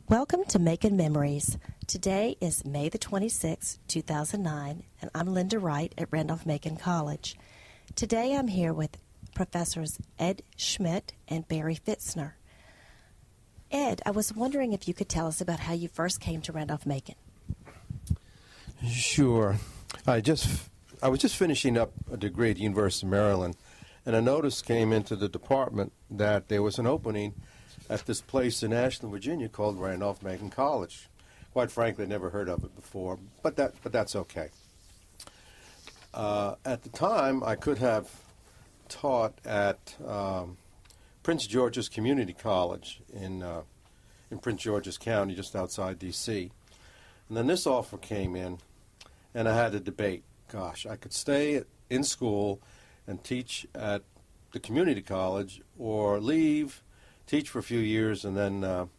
Welcome to Macon Memories. Today is May the 26th, 2009, and I'm Lynda Wright at Randolph-Macon College. Today I'm here with Professors Ed Schmidt and Barry Pfitzner. Ed, I was wondering if you could tell us about how you first came to Randolph-Macon. Sure. I was just finishing up a degree at the University of Maryland, and a notice came into the department that there was an opening at this place in Ashland, Virginia called Randolph-Macon College. Quite frankly, I'd never heard of it before, but that's okay. At the time, I could have taught at Prince George's Community College in Prince George's County, just outside D.C. And then this offer came in, and I had a debate. Gosh, I could stay in school and teach at the community college, or leave, teach for a few years, and then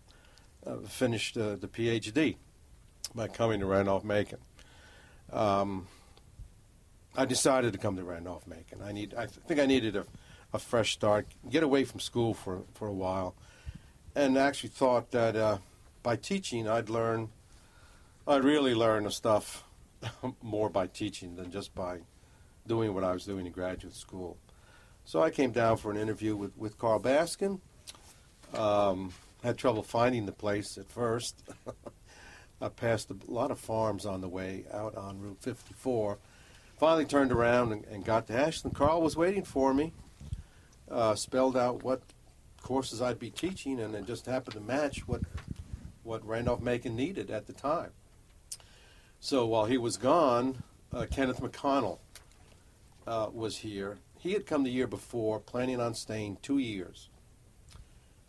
finish the PhD by coming to Randolph-Macon. I decided to come to Randolph-Macon. I think I needed a fresh start, get away from school for a while, and actually thought that by teaching I'd really learn the stuff more by teaching than just by doing what I was doing in graduate school. So I came down for an interview with Carl Baskin. Had trouble finding the place at first. I passed a lot of farms on the way out on Route 54. Finally turned around and got to Ashland. Carl was waiting for me, spelled out what courses I'd be teaching, and it just happened to match what Randolph-Macon needed at the time. So while he was gone, Kenneth McConnell was here. He had come the year before, planning on staying 2 years.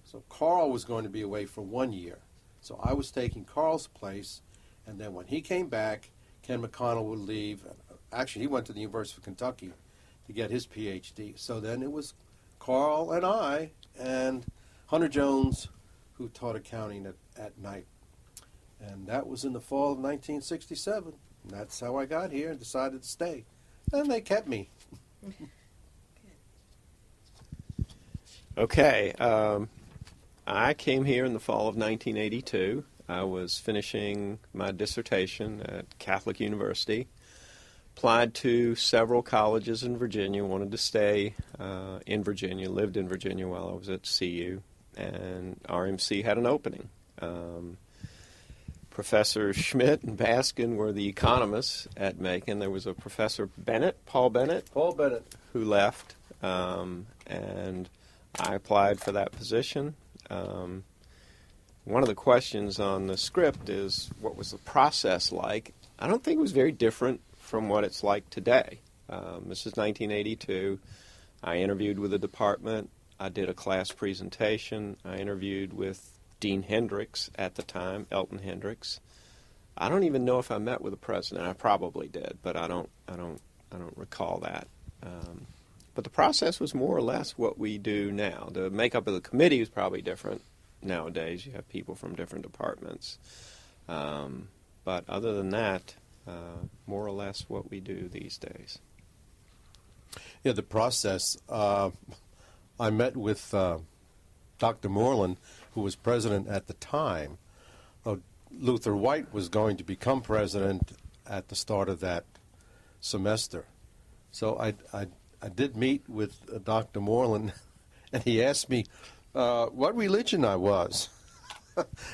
So Carl was going to be away for 1 year. So I was taking Carl's place, and then when he came back, Ken McConnell would leave. Actually, he went to the University of Kentucky to get his PhD. So then it was Carl and I and Hunter Jones, who taught accounting at night. And that was in the fall of 1967. And that's how I got here and decided to stay. And they kept me. Okay. I came here in the fall of 1982. I was finishing my dissertation at Catholic University. Applied to several colleges in Virginia, wanted to stay in Virginia, lived in Virginia while I was at CU, and RMC had an opening. Professor Schmidt and Baskin were the economists at Macon. There was a Professor Paul Bennett, who left, and I applied for that position. One of the questions on the script is, what was the process like? I don't think it was very different from what it's like today. This is 1982. I interviewed with the department. I did a class presentation. I interviewed with Dean Hendricks at the time, Elton Hendricks. I don't even know if I met with the president. I probably did, but I don't recall that. But the process was more or less what we do now. The makeup of the committee is probably different nowadays. You have people from different departments. But other than that, more or less what we do these days. Yeah, the process. I met with Dr. Moreland, who was president at the time. Luther Wright was going to become president at the start of that semester. So I did meet with Dr. Moreland, and he asked me what religion I was.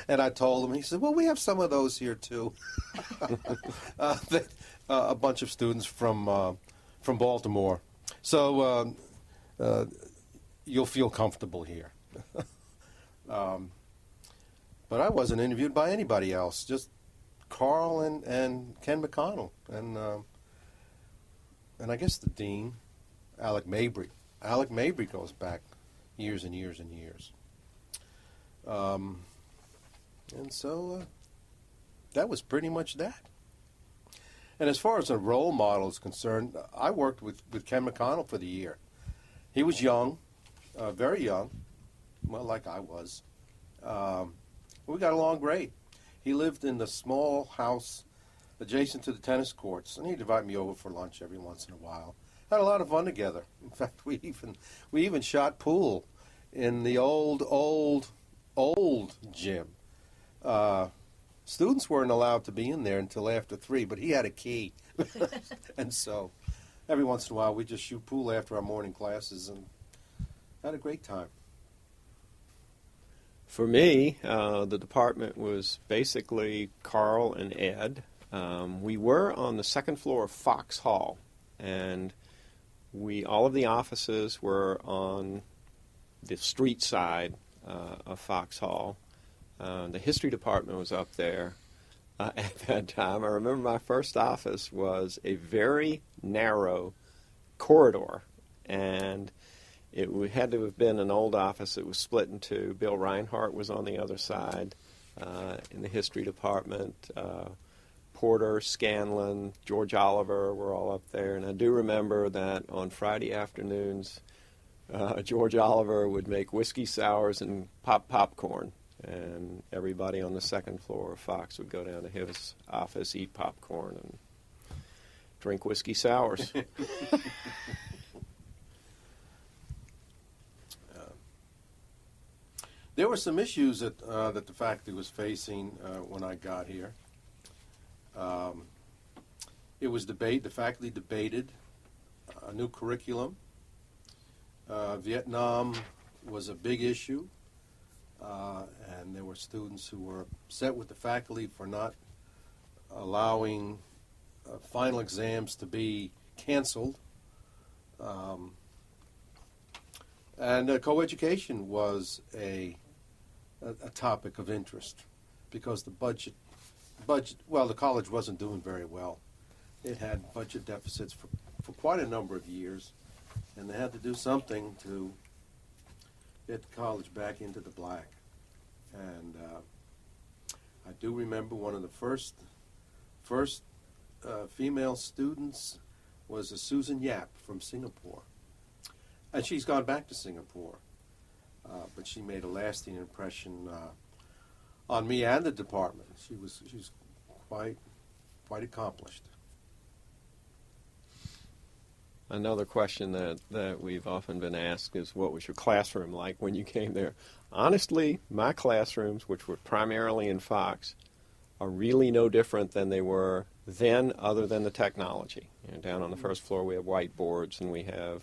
And I told him. He said, well, we have some of those here, too. A bunch of students from Baltimore. So you'll feel comfortable here. But I wasn't interviewed by anybody else, just Carl and Ken McConnell. And I guess the dean, Alec Mabry. Alec Mabry goes back years and years and years. And so that was pretty much that. And as far as a role model is concerned, I worked with Ken McConnell for the year. He was young, very young, well, like I was. We got along great. He lived in the small house adjacent to the tennis courts, and he'd invite me over for lunch every once in a while. Had a lot of fun together. In fact, we even shot pool in the old gym. students weren't allowed to be in there until after 3, but he had a key. And so every once in a while we just shoot pool after our morning classes and had a great time. For me, the department was basically Carl and Ed. We were on the second floor of Fox Hall, and all of the offices were on the street side of Fox Hall. The history department was up there at that time. I remember my first office was a very narrow corridor, and it had to have been an old office that was split in two. Bill Reinhardt was on the other side in the history department. Porter, Scanlon, George Oliver were all up there. And I do remember that on Friday afternoons, George Oliver would make whiskey sours and pop popcorn. And everybody on the second floor of Fox would go down to his office, eat popcorn, and drink whiskey sours. There were some issues that the faculty was facing when I got here. It was the faculty debated a new curriculum. Vietnam was a big issue, and there were students who were upset with the faculty for not allowing final exams to be canceled. And coeducation was a topic of interest because the budget, well, the college wasn't doing very well. It had budget deficits for quite a number of years, and they had to do something to get the college back into the black. And I do remember one of the first female students was a Susan Yap from Singapore. And she's gone back to Singapore. But she made a lasting impression on me and the department. She's quite accomplished. Another question that we've often been asked is, what was your classroom like when you came there? Honestly, my classrooms, which were primarily in Fox, are really no different than they were then, other than the technology. Down on the first floor we have whiteboards and we have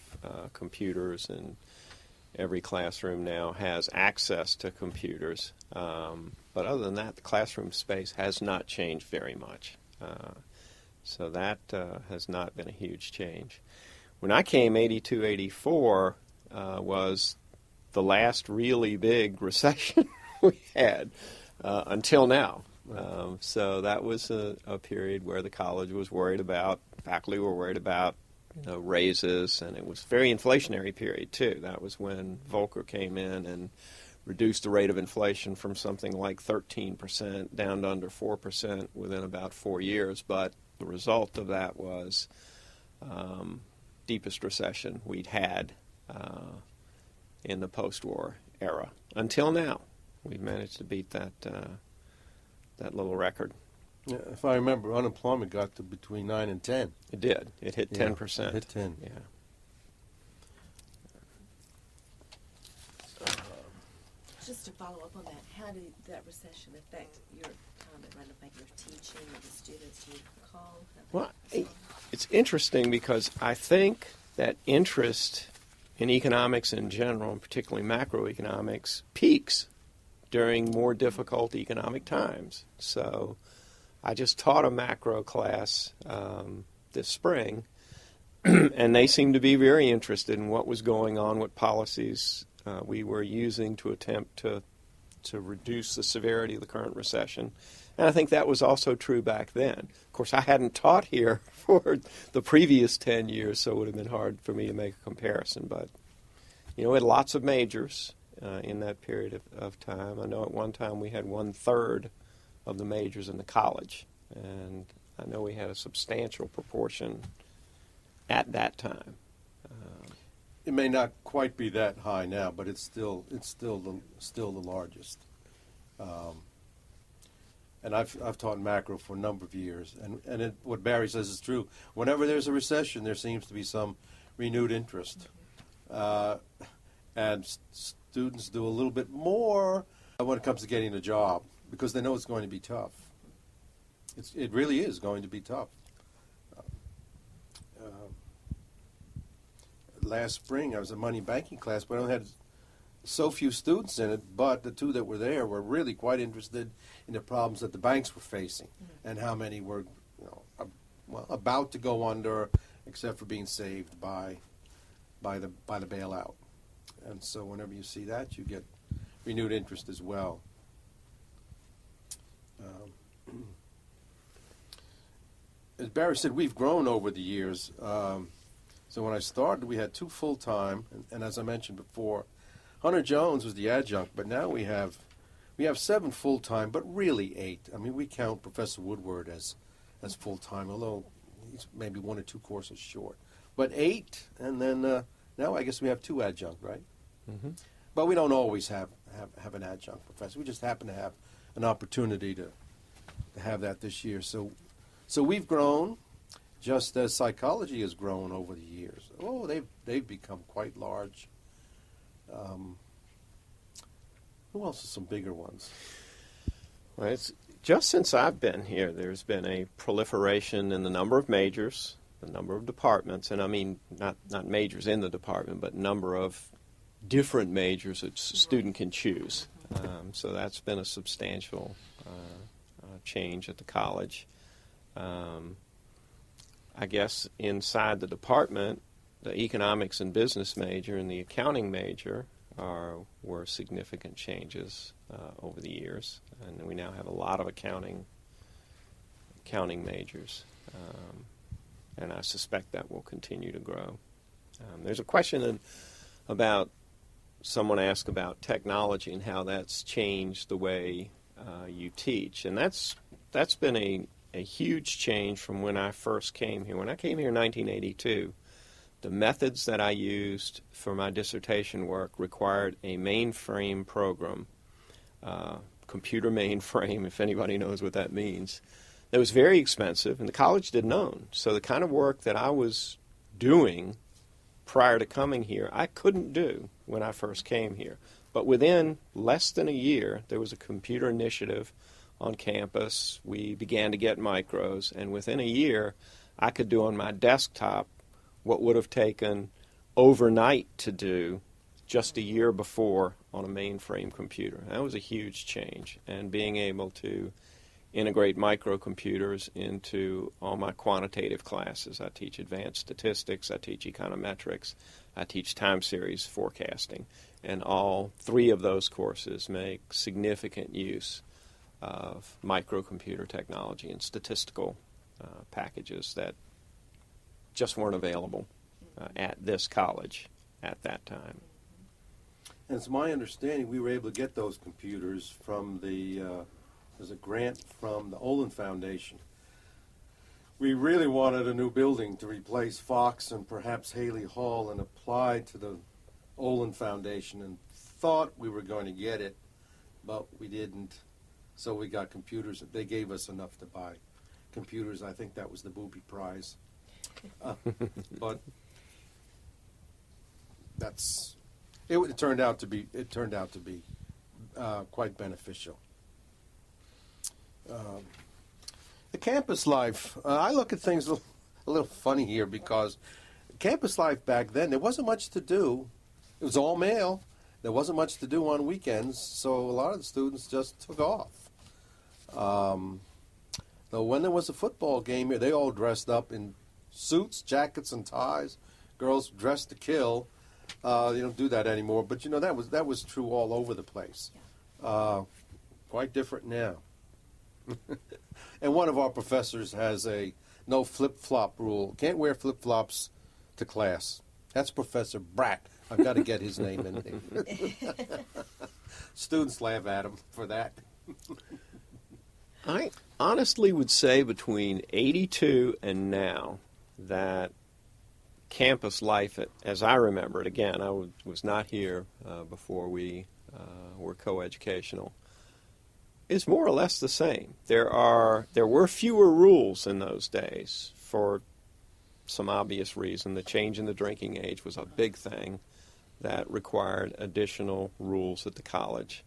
computers, and every classroom now has access to computers. But other than that, the classroom space has not changed very much. So that has not been a huge change. When I came, 82, 84, was the last really big recession we had until now. So that was a period where the college was worried about, faculty were worried about, raises, and it was a very inflationary period too. That was when Volcker came in and reduced the rate of inflation from something like 13% down to under 4% within about 4 years. But the result of that was deepest recession we'd had in the post-war era. Until now, we've managed to beat that little record. Yeah, if I remember, unemployment got to between 9 and 10. It did. It hit 10%. It hit 10. Yeah. Just to follow up on that, how did that recession affect your time at Randolph Macon, your teaching, or the students you recall? Well, it's interesting because I think that interest in economics in general, and particularly macroeconomics, peaks during more difficult economic times. So I just taught a macro class this spring, and they seemed to be very interested in what was going on, what policies we were using to attempt to reduce the severity of the current recession. And I think that was also true back then. Of course, I hadn't taught here for the previous 10 years, so it would have been hard for me to make a comparison. But, we had lots of majors in that period of time. I know at one time we had 1/3 of the majors in the college, and I know we had a substantial proportion at that time. It may not quite be that high now, but it's still the largest. And I've taught macro for a number of years, and what Barry says is true. Whenever there's a recession, there seems to be some renewed interest, and students do a little bit more when it comes to getting a job because they know it's going to be tough. It really is going to be tough. Last spring, I was a money banking class, but I only had so few students in it, but the two that were there were really quite interested in the problems that the banks were facing and how many were, about to go under, except for being saved by the bailout. And so whenever you see that, you get renewed interest as well. As Barry said, we've grown over the years. So when I started, we had 2 full-time, and as I mentioned before, Hunter Jones was the adjunct, but now we have 7 full-time, but really 8. I mean, we count Professor Woodward as full-time, although he's maybe 1 or 2 courses short. But 8, and then now I guess we have 2 adjunct, right? Mm-hmm. But we don't always have an adjunct professor. We just happen to have an opportunity to have that this year. So we've grown, just as psychology has grown over the years. Oh, they've become quite large. Who else are some bigger ones? Well, it's just since I've been here, there's been a proliferation in the number of majors, the number of departments, and I mean not majors in the department, but number of different majors that a student can choose. So that's been a substantial change at the college. I guess inside the department, the economics and business major and the accounting major were significant changes over the years, and we now have a lot of accounting majors, and I suspect that will continue to grow. There's a question about someone asked about technology and how that's changed the way you teach, and that's been a huge change from when I first came here. When I came here in 1982, the methods that I used for my dissertation work required a mainframe program, computer mainframe, if anybody knows what that means. That was very expensive, and the college didn't own. So the kind of work that I was doing prior to coming here, I couldn't do when I first came here. But within less than a year, there was a computer initiative on campus. We began to get micros, and within a year, I could do on my desktop what would have taken overnight to do just a year before on a mainframe computer. That was a huge change, and being able to integrate microcomputers into all my quantitative classes. I teach advanced statistics, I teach econometrics, I teach time series forecasting, and all 3 of those courses make significant use of microcomputer technology and statistical packages that just weren't available at this college at that time. And it's my understanding we were able to get those computers from there's a grant from the Olin Foundation. We really wanted a new building to replace Fox and perhaps Haley Hall, and applied to the Olin Foundation and thought we were going to get it, but we didn't. So we got computers. They gave us enough to buy computers. I think that was the booby prize. But it turned out to be quite beneficial. The campus life, I look at things a little funny here, because campus life back then, there wasn't much to do. It was all male. There wasn't much to do on weekends, so a lot of the students just took off. Though when there was a football game here, they all dressed up in suits, jackets, and ties. Girls dressed to kill. They don't do that anymore, but that was true all over the place. Quite different now. And one of our professors has a no flip-flop rule. Can't wear flip-flops to class. That's Professor Bratt. I've got to get his name in there. Students laugh at him for that. I honestly would say between 82 and now that campus life, as I remember it, again, I was not here before we were coeducational, is more or less the same. There were fewer rules in those days for some obvious reason. The change in the drinking age was a big thing that required additional rules at the college.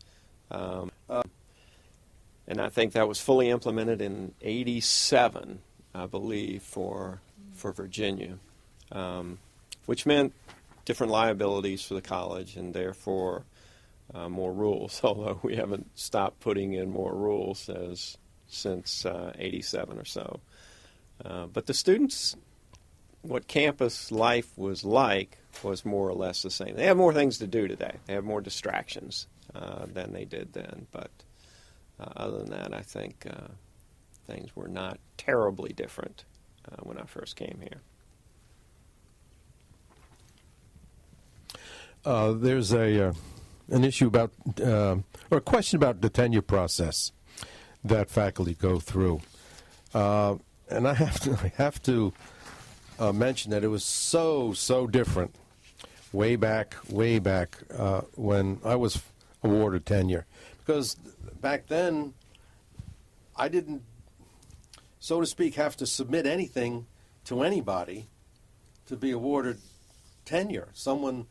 And I think that was fully implemented in '87, I believe, for Virginia, which meant different liabilities for the college and therefore more rules, although we haven't stopped putting in more rules since '87 or so. But the students, what campus life was like was more or less the same. They have more things to do today. They have more distractions than they did then. But other than that, I think things were not terribly different when I first came here. There's an issue about, or a question about the tenure process that faculty go through. And I have to mention that it was so different way back when I was awarded tenure, because back then I didn't, so to speak, have to submit anything to anybody to be awarded tenure. Someone,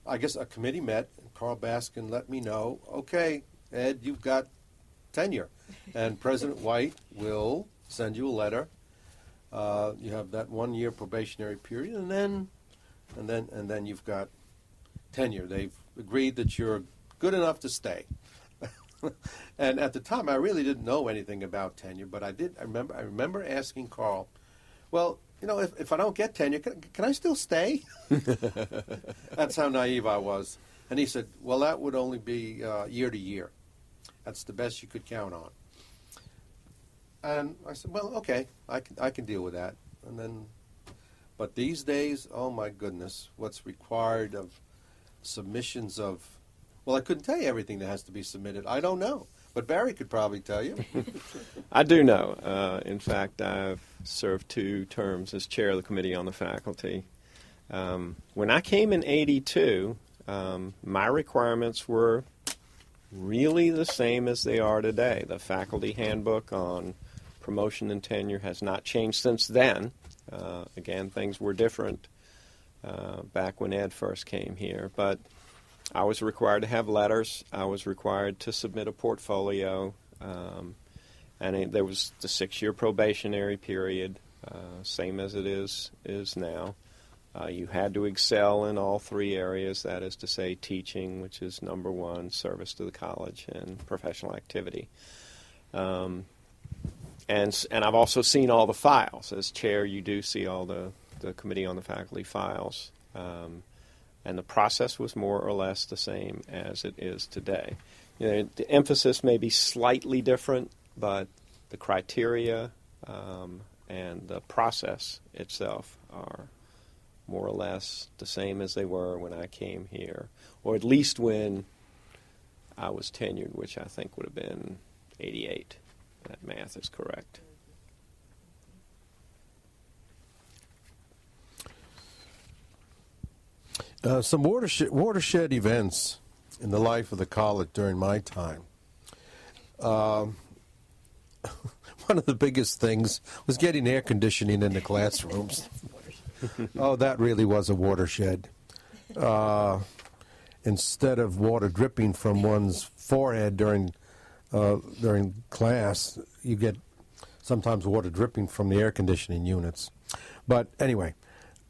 I guess a committee met, and Carl Baskin let me know, okay, Ed, you've got tenure, and President Wright will send you a letter. You have that 1 year probationary period, and then you've got tenure. They've agreed that you're good enough to stay. And at the time, I really didn't know anything about tenure, but I remember asking Carl, well, you know, if I don't get tenure, can I still stay? That's how naive I was. And he said, well, that would only be year to year. That's the best you could count on. And I said, well, okay, I can deal with that. And then, but these days, oh my goodness, what's required of submissions of, well, I couldn't tell you everything that has to be submitted. I don't know. But Barry could probably tell you. I do know. In fact, I've served 2 terms as chair of the committee on the faculty. When I came in '82, my requirements were really the same as they are today. The faculty handbook on promotion and tenure has not changed since then. Again, things were different back when Ed first came here. But I was required to have letters. I was required to submit a portfolio. And there was the 6-year probationary period, same as it is now. You had to excel in all 3 areas, that is to say teaching, which is number 1, service to the college, and professional activity. And I've also seen all the files. As chair, you do see all the committee on the faculty files. And the process was more or less the same as it is today. You know, the emphasis may be slightly different, but the criteria and the process itself are more or less the same as they were when I came here, or at least when I was tenured, which I think would have been '88. That math is correct. Some watershed events in the life of the college during my time. One of the biggest things was getting air conditioning in the classrooms. Oh, that really was a watershed. Instead of water dripping from one's forehead during class, you get sometimes water dripping from the air conditioning units. But anyway,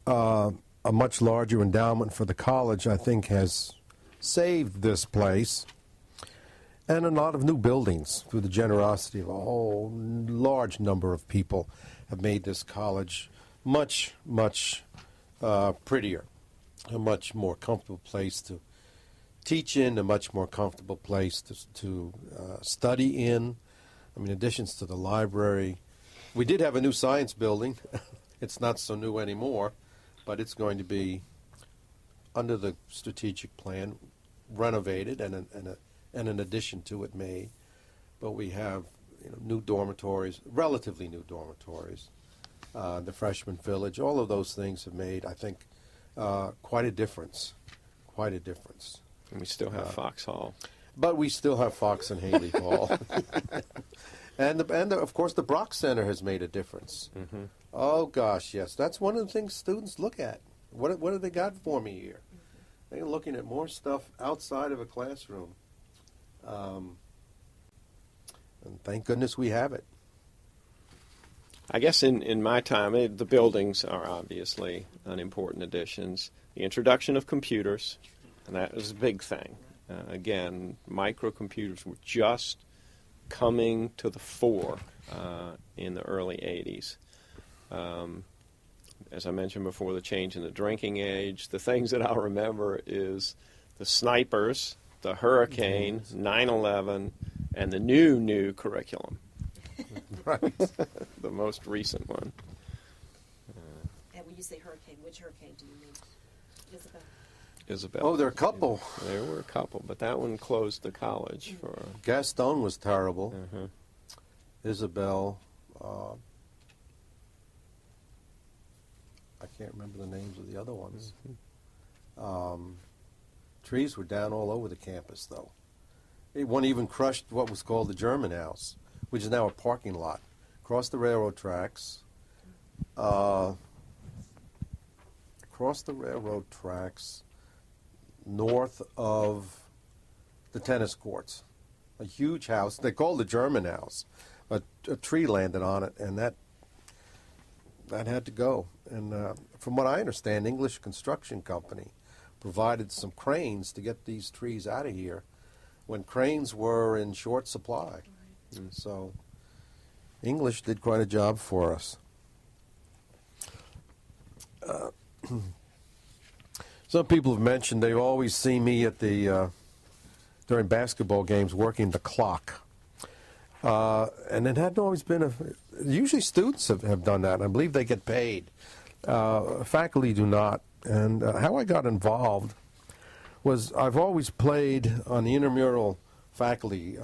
a much larger endowment for the college, I think, has saved this place. And a lot of new buildings, through the generosity of a whole large number of people, have made this college much prettier, a much more comfortable place to teach in, a much more comfortable place to study in. I mean, additions to the library. We did have a new science building. It's not so new anymore, but it's going to be, under the strategic plan, renovated and an addition to it made. But we have new dormitories, relatively new dormitories. The freshman village, all of those things have made, I think, quite a difference. Quite a difference. And we still have Fox Hall. But we still have Fox and Haley Hall. and of course, the Brock Center has made a difference. Mm-hmm. Oh, gosh, yes. That's one of the things students look at. What have they got for me here? They're looking at more stuff outside of a classroom. And thank goodness we have it. I guess in my time, the buildings are obviously unimportant additions. The introduction of computers, and that was a big thing. Again, microcomputers were just coming to the fore in the early 80s. As I mentioned before, the change in the drinking age. The things that I'll remember is the snipers, the hurricane, 9/11, and the new curriculum. Right. The most recent one. And when you say hurricane, which hurricane do you mean? Isabel? Isabel. Oh, there are a couple. There were a couple, but that one closed the college for. Gaston was terrible. Uh-huh. Isabel. I can't remember the names of the other ones. Trees were down all over the campus, though. One even crushed what was called the German House, which is now a parking lot, across the railroad tracks. North of the tennis courts. A huge house. They called the German House. A tree landed on it, and that had to go. And from what I understand, English Construction Company provided some cranes to get these trees out of here when cranes were in short supply. And so English did quite a job for us. Some people have mentioned they always see me at the during basketball games working the clock. And it hadn't always been usually students have done that. I believe they get paid. Faculty do not. And how I got involved was I've always played on the intramural faculty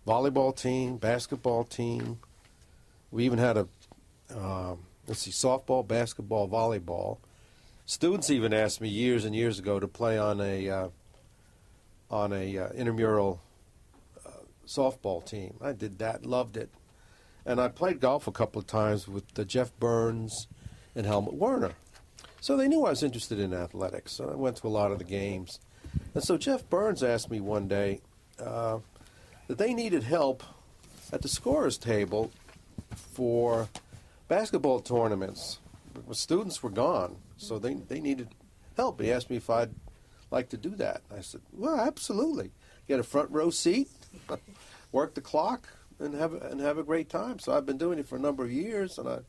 volleyball team, basketball team. We even had softball, basketball, volleyball. Students even asked me years and years ago to play on a intramural softball team. I did that, loved it. And I played golf a couple of times with Jeff Burns and Helmut Werner. So they knew I was interested in athletics. So I went to a lot of the games. And so Jeff Burns asked me one day that they needed help at the scorer's table for basketball tournaments. Students were gone, so they needed help. He asked me if I'd like to do that. I said, well, absolutely. Get a front row seat, work the clock, and have a great time. So I've been doing it for a number of years, and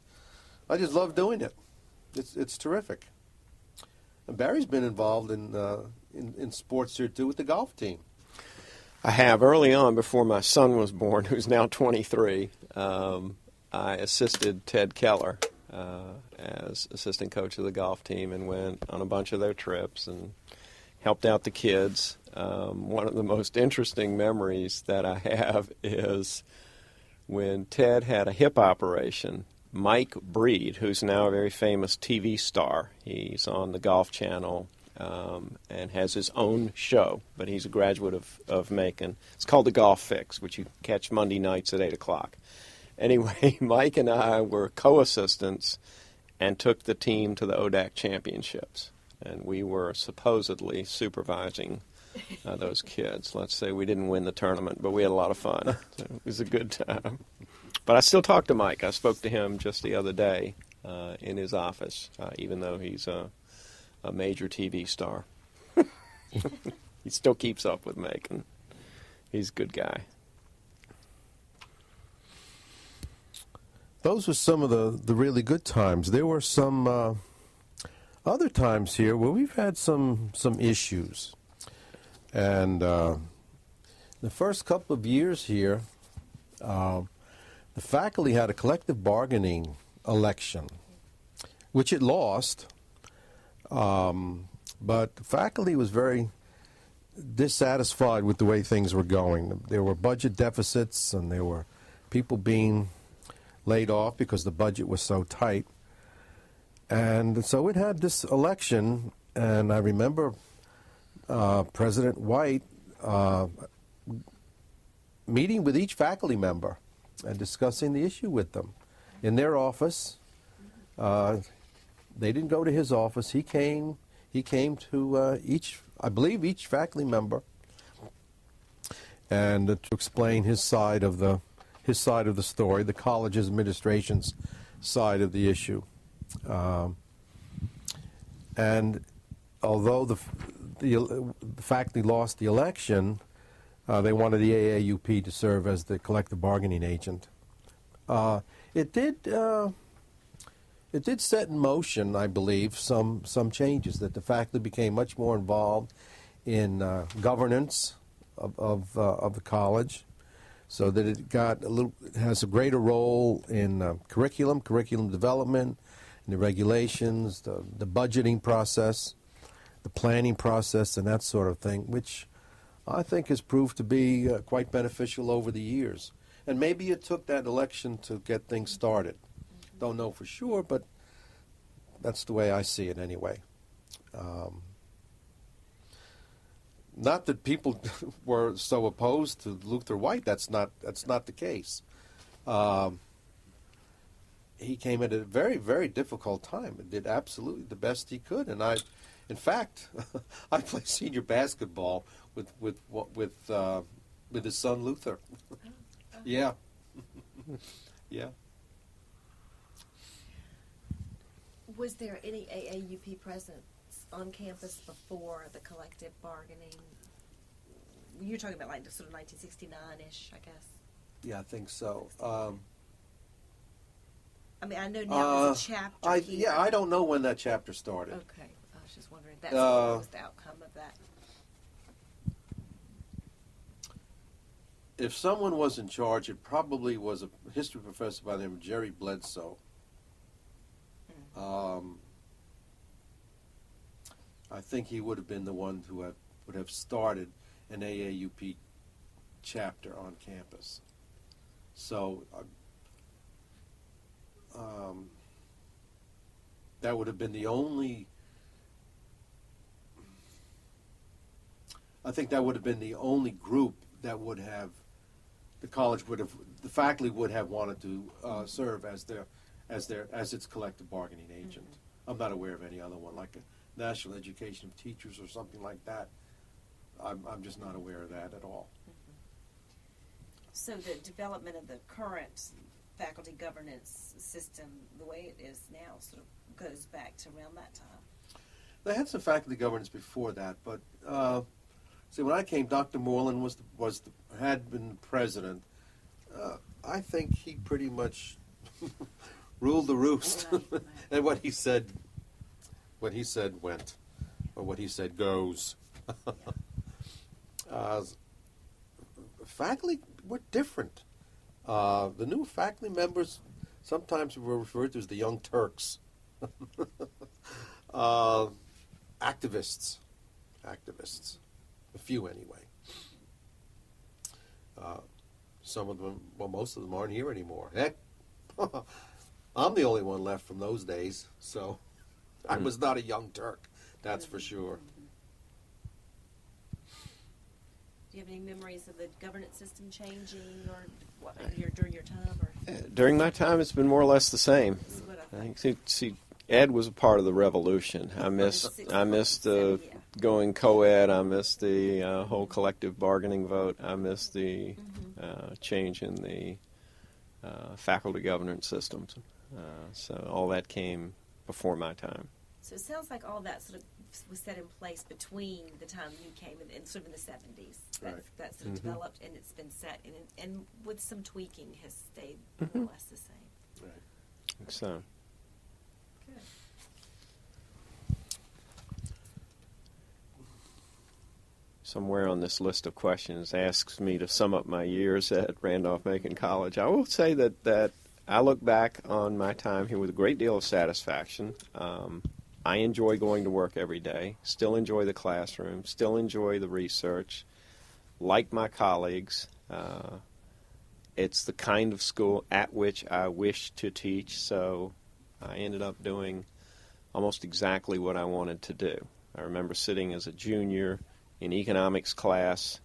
I just love doing it. It's terrific. And Barry's been involved in sports here too with the golf team. I have. Early on, before my son was born, who's now 23, I assisted Ted Keller as assistant coach of the golf team and went on a bunch of their trips and helped out the kids. One of the most interesting memories that I have is when Ted had a hip operation. Mike Breed, who's now a very famous TV star, he's on the Golf Channel and has his own show, but he's a graduate of Macon. It's called The Golf Fix, which you catch Monday nights at 8 o'clock. Anyway, Mike and I were co-assistants and took the team to the ODAC championships. And we were supposedly supervising those kids. Let's say we didn't win the tournament, but we had a lot of fun. So it was a good time. But I still talk to Mike. I spoke to him just the other day in his office, even though he's a major TV star. He still keeps up with Macon. He's a good guy. Those were some of the really good times. There were some other times here where we've had some issues. And the first couple of years here, the faculty had a collective bargaining election, which it lost. But the faculty was very dissatisfied with the way things were going. There were budget deficits, and there were people being laid off because the budget was so tight. And so it had this election, and I remember President Wright meeting with each faculty member and discussing the issue with them in their office. They didn't go to his office. He came to each faculty member and to explain his side of the story, the college's administration's side of the issue. And although the faculty lost the election, they wanted the AAUP to serve as the collective bargaining agent. It did set in motion, I believe, some changes, that the faculty became much more involved in governance of the college, so that it has a greater role in curriculum development, in the regulations, the budgeting process, the planning process, and that sort of thing, which I think has proved to be quite beneficial over the years. And maybe it took that election to get things started. Don't know for sure, but that's the way I see it anyway. Not that people were so opposed to Luther White. That's not the case. He came at a very, very difficult time and did absolutely the best he could. And in fact, I played senior basketball with his son Luther. Yeah. Yeah. Was there any AAUP presence on campus before the collective bargaining? You're talking about like sort of 1969-ish, I guess. Yeah, I think so. I mean, I know now there's a chapter here. Yeah, I don't know when that chapter started. Okay, I was just wondering. That's what was the outcome of that. If someone was in charge, it probably was a history professor by the name of Jerry Bledsoe. I think he would have been the one who would have started an AAUP chapter on campus. So that would have been the only. I think that would have been the only group that would have. The faculty would have wanted to serve as its collective bargaining agent. Mm-hmm. I'm not aware of any other one, like a National Education of Teachers or something like that. I'm just not aware of that at all. Mm-hmm. So the development of the current faculty governance system, the way it is now, sort of goes back to around that time. They had some faculty governance before that, but see, when I came, Dr. Moreland had been president. I think he pretty much ruled the roost, right. And what he said went, or what he said goes. Faculty were different. The new faculty members sometimes were referred to as the Young Turks. Activists. A few anyway. Some of them, well, most of them aren't here anymore. Heck, I'm the only one left from those days, so I was not a young Turk, that's for sure. Do you have any memories of the governance system changing, or during your time? Or? During my time, it's been more or less the same. I think, see, Ed was a part of the revolution. I missed going co-ed. I missed the whole collective bargaining vote. I missed the change in the faculty governance systems. So all that came before my time. So it sounds like all that sort of was set in place between the time you came and sort of in the 70s. That sort of developed, and it's been set, and with some tweaking has stayed more or less the same. Right. I think so. Good. Somewhere on this list of questions asks me to sum up my years at Randolph-Macon College. I will say that I look back on my time here with a great deal of satisfaction. I enjoy going to work every day, still enjoy the classroom, still enjoy the research, like my colleagues. It's the kind of school at which I wish to teach, so I ended up doing almost exactly what I wanted to do. I remember sitting as a junior in economics class,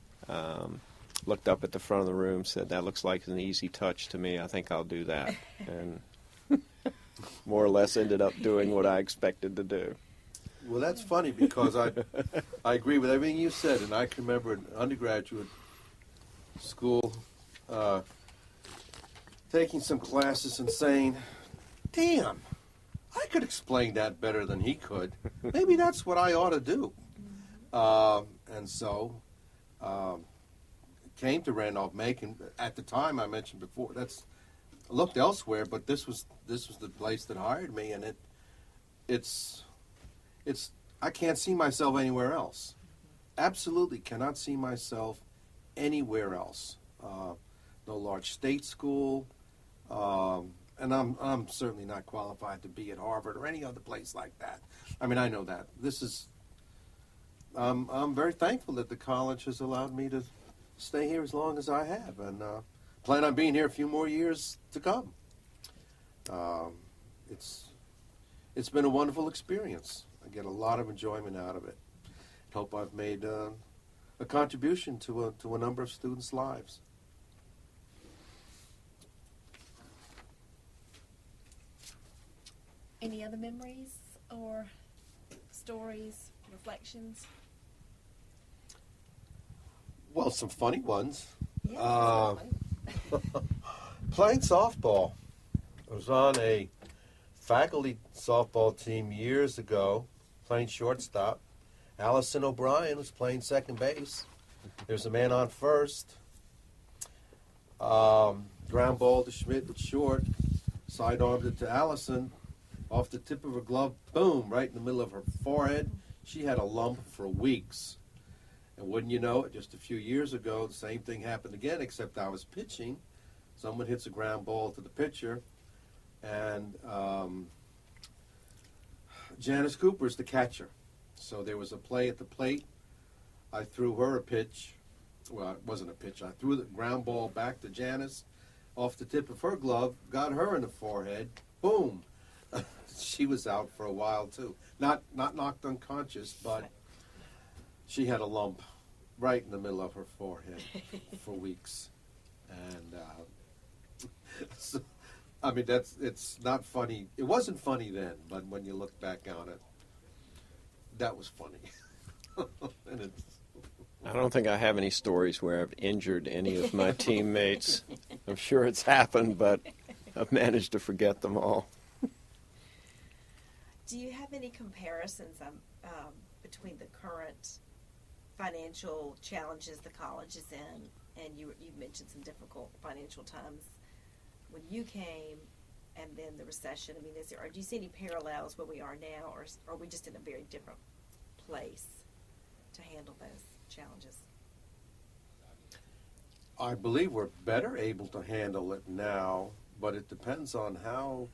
looked up at the front of the room, said, "That looks like an easy touch to me. I think I'll do that." And more or less ended up doing what I expected to do. Well, that's funny because I agree with everything you said, and I can remember an undergraduate school, taking some classes and saying, damn, I could explain that better than he could. Maybe that's what I ought to do. And so came to Randolph-Macon. At the time, I mentioned before, I looked elsewhere, but this was the place that hired me, and it's I can't see myself anywhere else. Absolutely cannot see myself anywhere else. No large state school, and I'm certainly not qualified to be at Harvard or any other place like that. I mean, I know that. I'm very thankful that the college has allowed me to stay here as long as I have, and plan on being here a few more years to come. It's been a wonderful experience. I get a lot of enjoyment out of it. I hope I've made a contribution to a number of students' lives. Any other memories or stories, reflections? Well, some funny ones. Yeah, Playing softball. I was on a faculty softball team years ago, playing shortstop. Allison O'Brien was playing second base. There's a man on first. Ground ball to Schmidt at short. Sidearmed it to Allison. Off the tip of her glove, boom, right in the middle of her forehead. She had a lump for weeks. And wouldn't you know it, just a few years ago, the same thing happened again, except I was pitching. Someone hits a ground ball to the pitcher, and Janice Cooper's the catcher. So there was a play at the plate. I threw her a pitch. Well, it wasn't a pitch. I threw the ground ball back to Janice off the tip of her glove, got her in the forehead, boom. She was out for a while, too. Not knocked unconscious, but she had a lump right in the middle of her forehead for weeks. And so, I mean, it's not funny. It wasn't funny then, but when you look back on it, that was funny. And I don't think I have any stories where I've injured any of my teammates. I'm sure it's happened, but I've managed to forget them all. Do you have any comparisons between the current financial challenges the college is in, and you've mentioned some difficult financial times when you came, and then the recession? I mean, do you see any parallels where we are now, or are we just in a very different place to handle those challenges? I believe we're better able to handle it now, but it depends on how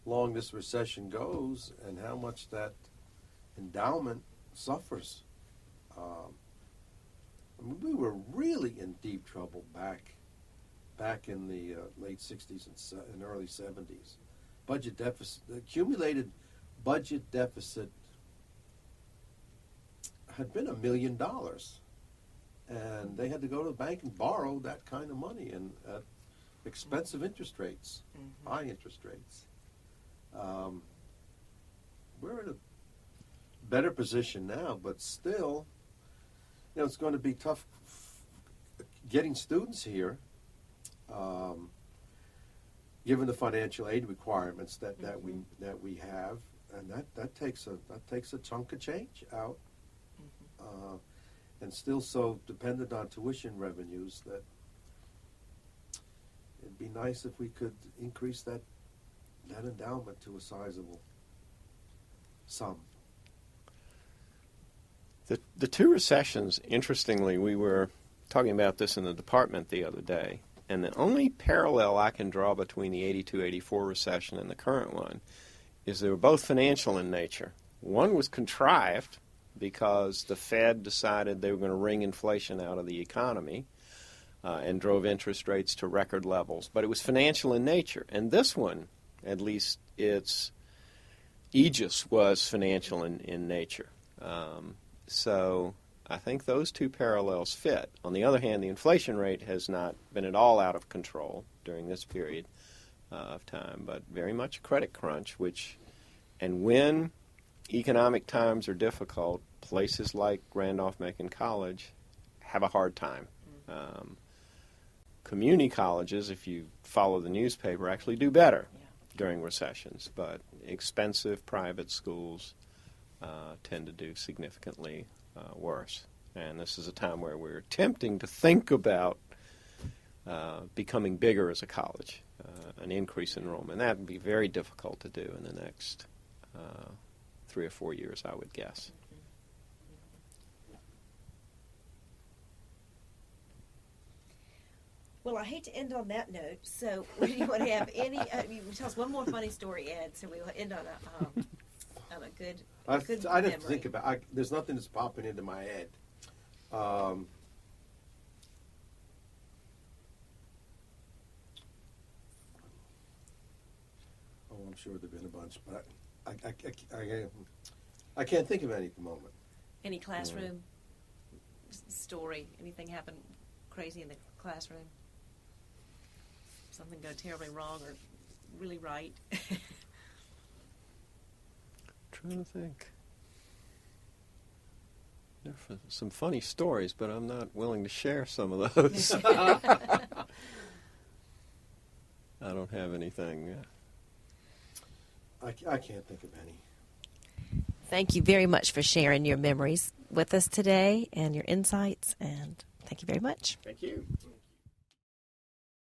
long this recession goes and how much that endowment suffers. I mean, we were really in deep trouble back in the late 60s and early 70s. Budget deficit, the accumulated budget deficit had been $1 million, and they had to go to the bank and borrow that kind of money and at expensive interest rates, high interest rates. We're in a better position now, but still, you know, it's going to be tough getting students here, given the financial aid requirements that we have, and that takes a chunk of change out, and still so dependent on tuition revenues that it'd be nice if we could increase that endowment to a sizable sum. The two recessions, interestingly, we were talking about this in the department the other day, and the only parallel I can draw between the 82-84 recession and the current one is they were both financial in nature. One was contrived because the Fed decided they were going to wring inflation out of the economy and drove interest rates to record levels, but it was financial in nature. And this one, at least its aegis, was financial in nature. So I think those two parallels fit. On the other hand, the inflation rate has not been at all out of control during this period of time, but very much a credit crunch, and when economic times are difficult, places like Randolph-Macon College have a hard time. community colleges, if you follow the newspaper, actually do better Yeah. during recessions, but expensive private schools tend to do significantly worse. And this is a time where we're attempting to think about becoming bigger as a college, an increase in enrollment. That would be very difficult to do in the next 3 or 4 years, I would guess. Well, I hate to end on that note, so do you want to have any? You tell us one more funny story, Ed. So we'll end on a good. I'd good have to memory. think about. There's nothing that's popping into my head. Oh, I'm sure there've been a bunch, but I can't think of any at the moment. Any classroom story? Anything happen crazy in the classroom? Something go terribly wrong or really right? Trying to think. There are some funny stories, but I'm not willing to share some of those. I don't have anything. I can't think of any. Thank you very much for sharing your memories with us today and your insights, and thank you very much. Thank you.